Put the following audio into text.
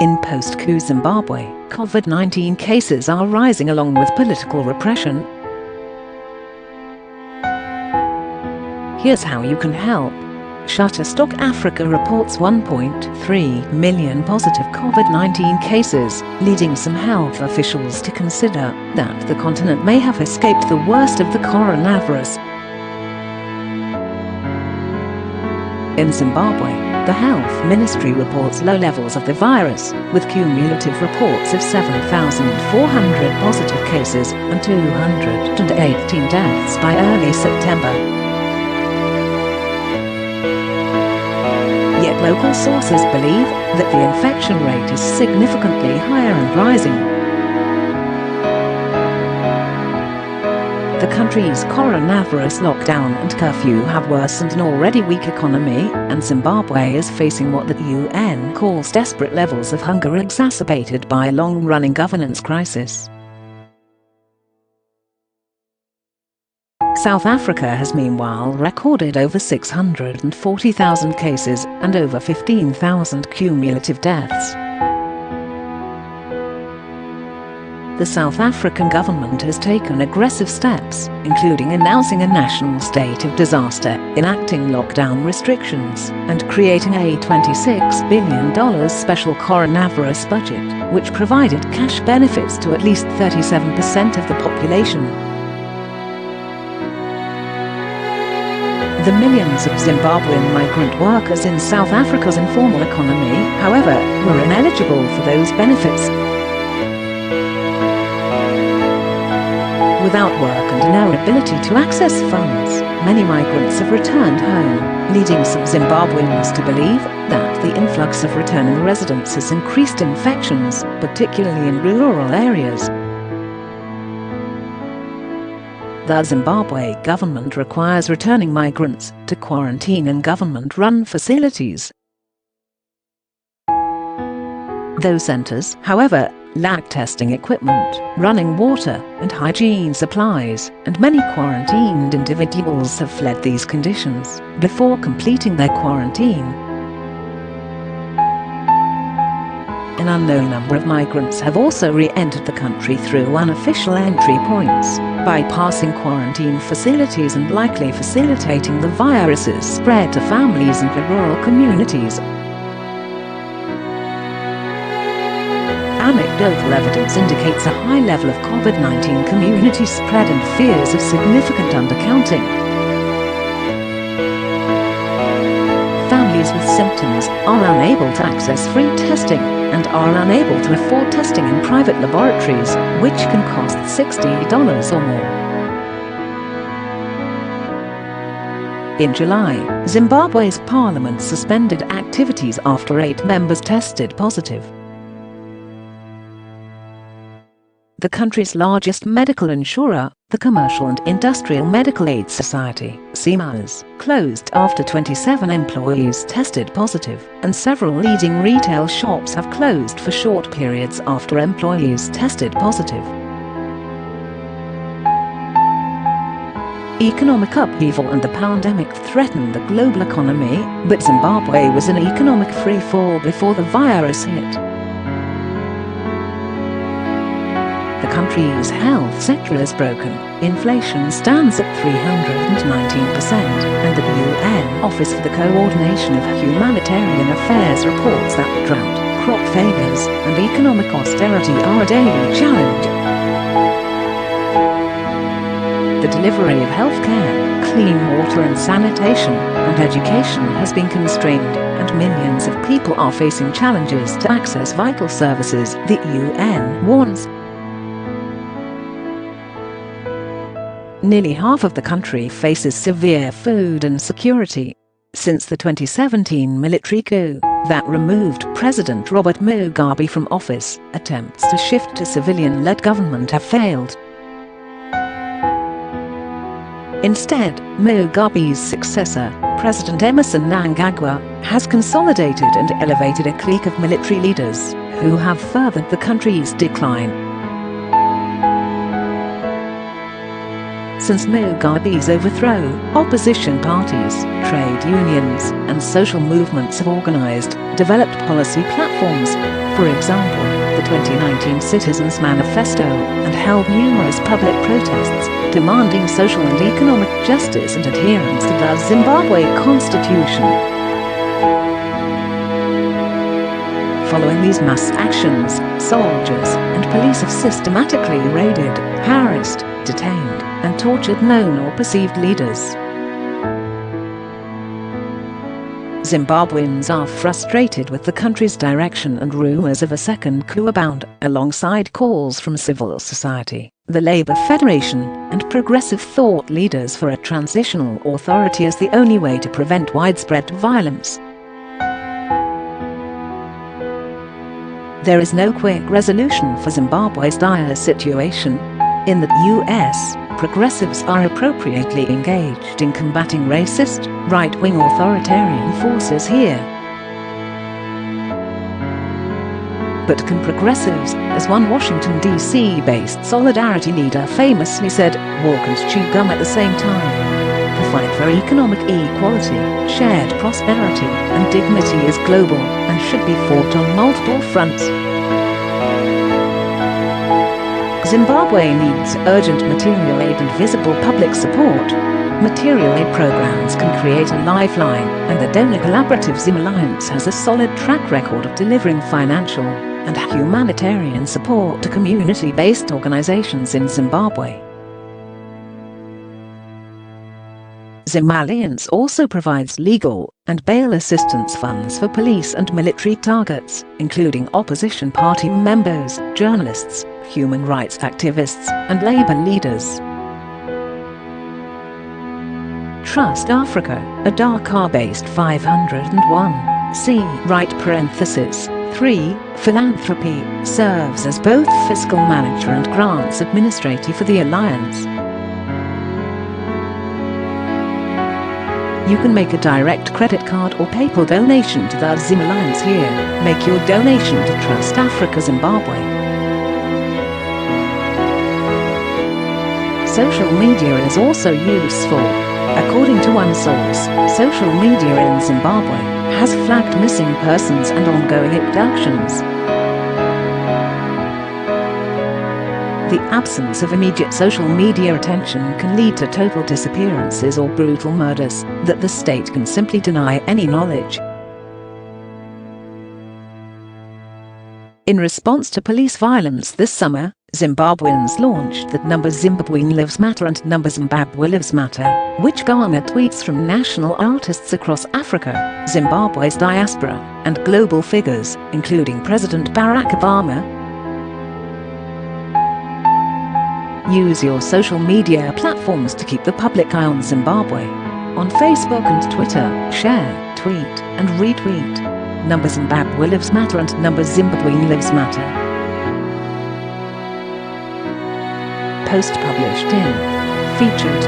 In post-coup Zimbabwe, COVID-19 cases are rising along with political repression. Here's how you can help. Shutterstock Africa reports 1.3 million positive COVID-19 cases, leading some health officials to consider that the continent may have escaped the worst of the coronavirus. In Zimbabwe, the Health Ministry reports low levels of the virus, with cumulative reports of 7,400 positive cases and 218 deaths by early September. Yet local sources believe that the infection rate is significantly higher and rising. The country's coronavirus lockdown and curfew have worsened an already weak economy, and Zimbabwe is facing what the UN calls desperate levels of hunger exacerbated by a long-running governance crisis. South Africa has meanwhile recorded over 640,000 cases and over 15,000 cumulative deaths. The South African government has taken aggressive steps, including announcing a national state of disaster, enacting lockdown restrictions, and creating a $26 billion special coronavirus budget, which provided cash benefits to at least 37% of the population. The millions of Zimbabwean migrant workers in South Africa's informal economy, however, were ineligible for those benefits. Without work and no ability to access funds, many migrants have returned home, leading some Zimbabweans to believe that the influx of returning residents has increased infections, particularly in rural areas. The Zimbabwe government requires returning migrants to quarantine in government-run facilities. Those centers, however, lack testing equipment, running water, and hygiene supplies, and many quarantined individuals have fled these conditions before completing their quarantine. An unknown number of migrants have also re-entered the country through unofficial entry points, bypassing quarantine facilities and likely facilitating the virus's spread to families and rural communities. Anecdotal evidence indicates a high level of COVID-19 community spread and fears of significant undercounting. Families with symptoms are unable to access free testing and are unable to afford testing in private laboratories, which can cost $60 or more. In July, Zimbabwe's parliament suspended activities after 8 members tested positive. The country's largest medical insurer, the Commercial and Industrial Medical Aid Society, CMAS, closed after 27 employees tested positive, and several leading retail shops have closed for short periods after employees tested positive. Economic upheaval and the pandemic threatened the global economy, but Zimbabwe was in economic freefall before the virus hit. The country's health sector is broken. Inflation stands at 319%, and the UN Office for the Coordination of Humanitarian Affairs reports that drought, crop failures, and economic austerity are a daily challenge. The delivery of healthcare, clean water and sanitation, and education has been constrained, and millions of people are facing challenges to access vital services, the UN warns. Nearly half of the country faces severe food insecurity. Since the 2017 military coup that removed President Robert Mugabe from office, attempts to shift to civilian-led government have failed. Instead, Mugabe's successor, President Emerson Mnangagwa, has consolidated and elevated a clique of military leaders who have furthered the country's decline. Since Mugabe's overthrow, opposition parties, trade unions, and social movements have organized, developed policy platforms. For example, the 2019 Citizens Manifesto, and held numerous public protests, demanding social and economic justice and adherence to the Zimbabwe Constitution. Following these mass actions, soldiers and police have systematically raided, harassed, detained, and tortured known or perceived leaders. Zimbabweans are frustrated with the country's direction, and rumors of a second coup abound, alongside calls from civil society, the Labour Federation, and progressive thought leaders for a transitional authority as the only way to prevent widespread violence. There is no quick resolution for Zimbabwe's dire situation. In the US, progressives are appropriately engaged in combating racist, right-wing authoritarian forces here. But can progressives, as one Washington, D.C.-based Solidarity leader famously said, walk and chew gum at the same time? The fight for economic equality, shared prosperity, and dignity is global, and should be fought on multiple fronts. Zimbabwe needs urgent material aid and visible public support. Material aid programs can create a lifeline, and the donor collaborative Zim Alliance has a solid track record of delivering financial and humanitarian support to community-based organizations in Zimbabwe. Zim Alliance also provides legal and bail assistance funds for police and military targets, including opposition party members, journalists, human rights activists, and labor leaders. Trust Africa, a Dakar-based 501(c) right (3) philanthropy, serves as both fiscal manager and grants administrator for the alliance. You can make a direct credit card or PayPal donation to the Zim Alliance here. Make your donation to Trust Africa Zimbabwe. Social media is also useful. According to one source, social media in Zimbabwe has flagged missing persons and ongoing abductions. The absence of immediate social media attention can lead to total disappearances or brutal murders that the state can simply deny any knowledge. In response to police violence this summer, Zimbabweans launched the Zimbabwe Lives Matter and Zimbabwe Lives Matter, which garnered tweets from national artists across Africa, Zimbabwe's diaspora, and global figures, including President Barack Obama. Use your social media platforms to keep the public eye on Zimbabwe. On Facebook and Twitter, share, tweet, and retweet Zimbabwe Lives Matter and Zimbabwe Lives Matter. Post published in Featured.